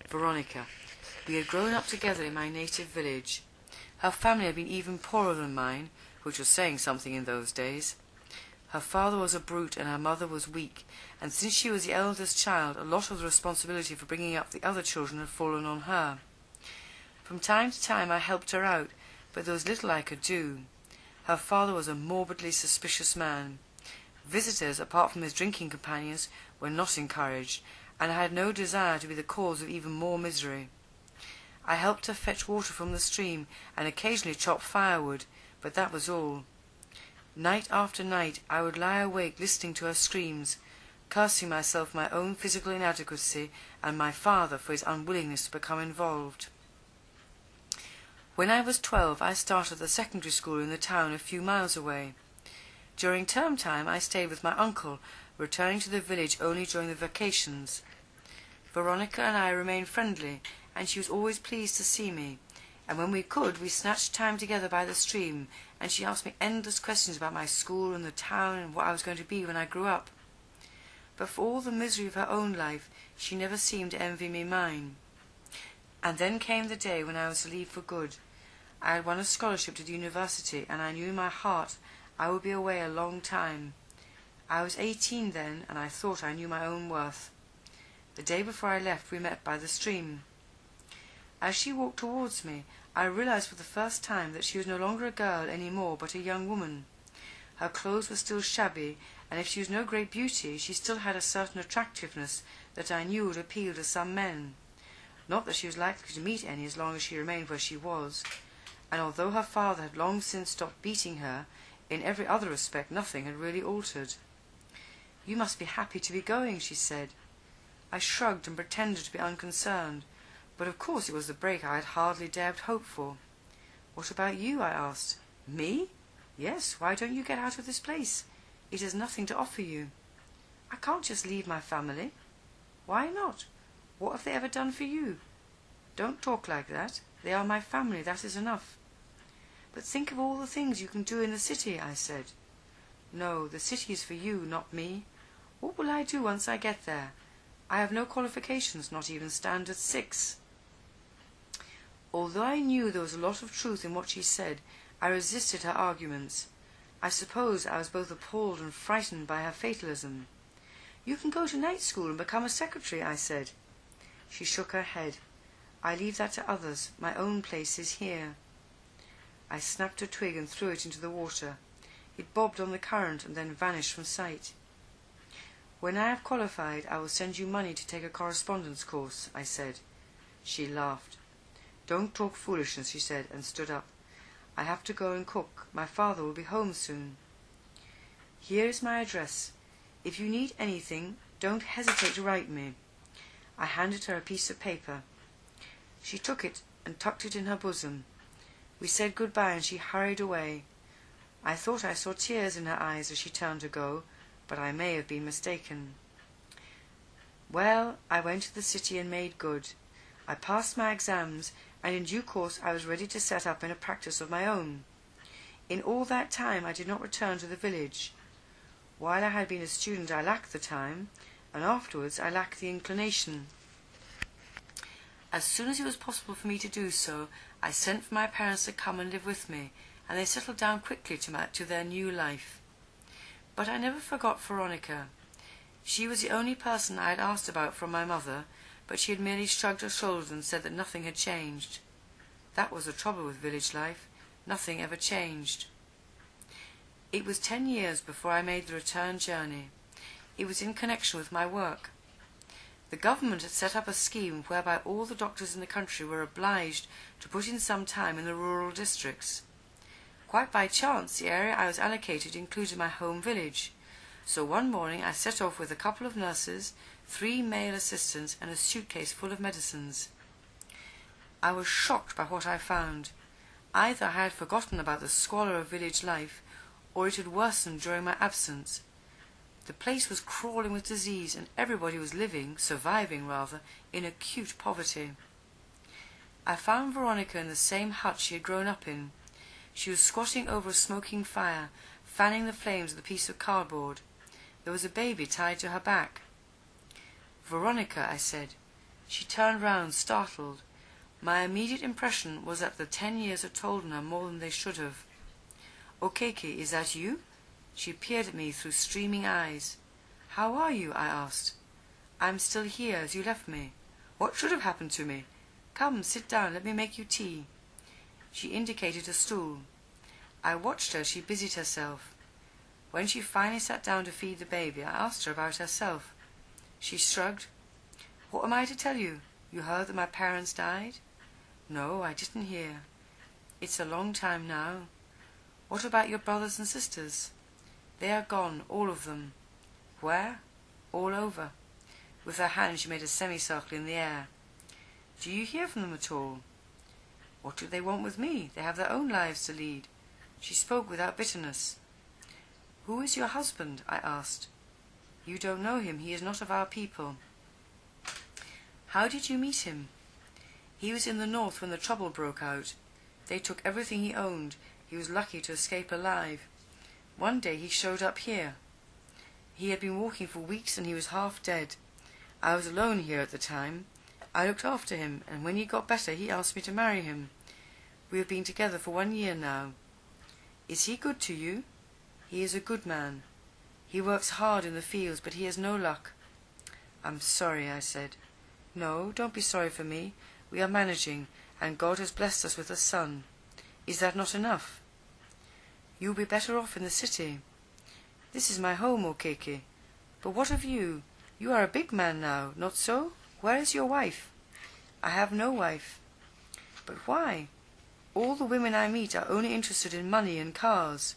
Veronica. We had grown up together in my native village. Her family had been even poorer than mine, which was saying something in those days. Her father was a brute and her mother was weak, and since she was the eldest child, a lot of the responsibility for bringing up the other children had fallen on her. From time to time I helped her out, but there was little I could do. Her father was a morbidly suspicious man. Visitors, apart from his drinking companions, were not encouraged, and I had no desire to be the cause of even more misery. I helped her fetch water from the stream, and occasionally chop firewood, but that was all. Night after night I would lie awake listening to her screams, cursing myself for my own physical inadequacy and my father for his unwillingness to become involved. When I was 12, I started the secondary school in the town a few miles away. During term time I stayed with my uncle, returning to the village only during the vacations. Veronica and I remained friendly, and she was always pleased to see me, and when we could, we snatched time together by the stream, and she asked me endless questions about my school and the town and what I was going to be when I grew up. But for all the misery of her own life, she never seemed to envy me mine. And then came the day when I was to leave for good. I had won a scholarship to the university, and I knew in my heart I would be away a long time. I was 18 then, and I thought I knew my own worth. The day before I left, we met by the stream. As she walked towards me, I realized for the first time that she was no longer a girl any more, but a young woman. Her clothes were still shabby, and if she was no great beauty, she still had a certain attractiveness that I knew would appeal to some men. Not that she was likely to meet any as long as she remained where she was, and although her father had long since stopped beating her, in every other respect nothing had really altered. "You must be happy to be going," she said. I shrugged and pretended to be unconcerned, but of course it was the break I had hardly dared hope for. "What about you?" I asked. "Me? Yes, why don't you get out of this place? It has nothing to offer you." "I can't just leave my family." "Why not? What have they ever done for you?" "Don't talk like that. They are my family, that is enough." "But think of all the things you can do in the city," I said. "No, the city is for you, not me. What will I do once I get there? I have no qualifications, not even standard 6. Although I knew there was a lot of truth in what she said, I resisted her arguments. I suppose I was both appalled and frightened by her fatalism. "You can go to night school and become a secretary," I said. She shook her head. "I leave that to others. My own place is here." I snapped a twig and threw it into the water. It bobbed on the current and then vanished from sight. "When I have qualified, I will send you money to take a correspondence course," I said. She laughed. "Don't talk foolishness," she said, and stood up. "I have to go and cook. My father will be home soon." "Here is my address. If you need anything, don't hesitate to write me." I handed her a piece of paper. She took it and tucked it in her bosom. We said good-bye, and she hurried away. I thought I saw tears in her eyes as she turned to go, but I may have been mistaken. Well, I went to the city and made good. I passed my exams, and in due course I was ready to set up in a practice of my own. In all that time I did not return to the village. While I had been a student I lacked the time, and afterwards I lacked the inclination. As soon as it was possible for me to do so, I sent for my parents to come and live with me, and they settled down quickly to their new life. But I never forgot Veronica. She was the only person I had asked about from my mother, but she had merely shrugged her shoulders and said that nothing had changed. That was the trouble with village life. Nothing ever changed. It was 10 years before I made the return journey. It was in connection with my work. The government had set up a scheme whereby all the doctors in the country were obliged to put in some time in the rural districts. Quite by chance, the area I was allocated included my home village, so one morning I set off with a couple of nurses, 3 male assistants, and a suitcase full of medicines. I was shocked by what I found. Either I had forgotten about the squalor of village life, or it had worsened during my absence. The place was crawling with disease, and everybody was surviving rather, in acute poverty. I found Veronica in the same hut she had grown up in. She was squatting over a smoking fire, fanning the flames with a piece of cardboard. There was a baby tied to her back. "Veronica," I said. She turned round, startled. My immediate impression was that the 10 years had told on her more than they should have. "Okeke, is that you?" She peered at me through streaming eyes. "How are you?" I asked. "I'm still here as you left me. What should have happened to me? Come, sit down, let me make you tea." She indicated a stool. I watched her as she busied herself. When she finally sat down to feed the baby, I asked her about herself. She shrugged. "What am I to tell you? You heard that my parents died?" "No, I didn't hear." "It's a long time now." "What about your brothers and sisters?" "They are gone, all of them." "Where?" "All over." With her hand she made a semicircle in the air. "Do you hear from them at all?" "What do they want with me? They have their own lives to lead." She spoke without bitterness. "Who is your husband?" I asked. "You don't know him. He is not of our people." "How did you meet him?" "He was in the north when the trouble broke out. They took everything he owned. He was lucky to escape alive. One day he showed up here. He had been walking for weeks and he was half dead. I was alone here at the time. I looked after him, and when he got better he asked me to marry him. We have been together for 1 year now." "Is he good to you?" "He is a good man. He works hard in the fields, but he has no luck." "I'm sorry," I said. "No, don't be sorry for me. We are managing, and God has blessed us with a son. Is that not enough?" "You'll be better off in the city." "This is my home, Okeke. But what of you? You are a big man now, not so? Where is your wife?" "I have no wife." "But why? All the women I meet are only interested in money and cars."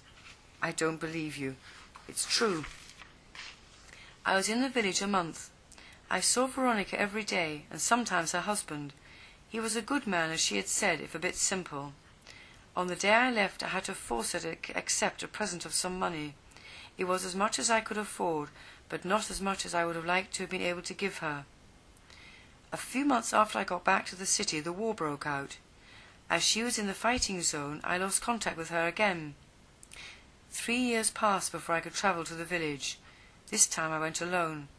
"I don't believe you." "It's true." I was in the village a month. I saw Veronica every day, and sometimes her husband. He was a good man, as she had said, if a bit simple. On the day I left, I had to force her to accept a present of some money. It was as much as I could afford, but not as much as I would have liked to have been able to give her. A few months after I got back to the city, the war broke out. As she was in the fighting zone, I lost contact with her again. 3 years passed before I could travel to the village. This time I went alone.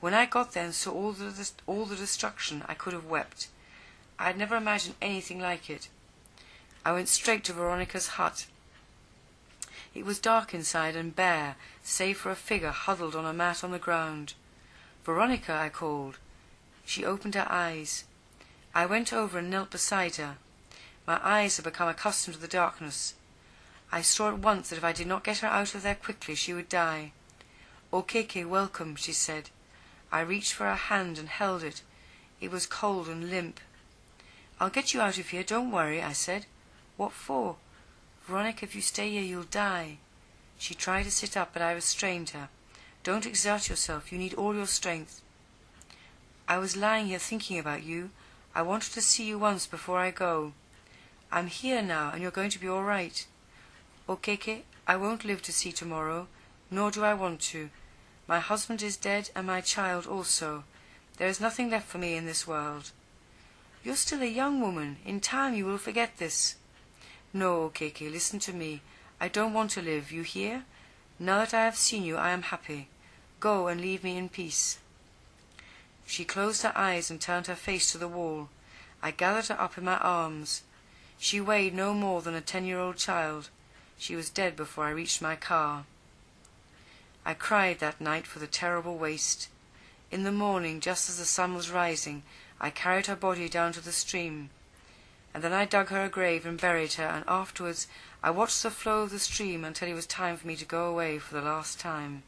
When I got there and saw all the destruction, I could have wept. I had never imagined anything like it. I went straight to Veronica's hut. It was dark inside and bare, save for a figure huddled on a mat on the ground. "Veronica," I called. She opened her eyes. I went over and knelt beside her. My eyes had become accustomed to the darkness. I saw at once that if I did not get her out of there quickly, she would die. "Okeke, welcome," she said. I reached for her hand and held it. It was cold and limp. "I'll get you out of here, don't worry," I said. "What for?" "Veronica, if you stay here, you'll die." She tried to sit up, but I restrained her. "Don't exert yourself. You need all your strength." "I was lying here thinking about you. I wanted to see you once before I go. I'm here now, and you're going to be all right. Okeke, I won't live to see tomorrow, nor do I want to. My husband is dead, and my child also. There is nothing left for me in this world." "You're still a young woman. In time you will forget this." "No, Okeke, listen to me. I don't want to live, you hear? Now that I have seen you, I am happy. Go and leave me in peace." She closed her eyes and turned her face to the wall. I gathered her up in my arms. She weighed no more than a 10-year-old child. She was dead before I reached my car. I cried that night for the terrible waste. In the morning, just as the sun was rising, I carried her body down to the stream. And then I dug her a grave and buried her, and afterwards I watched the flow of the stream until it was time for me to go away for the last time.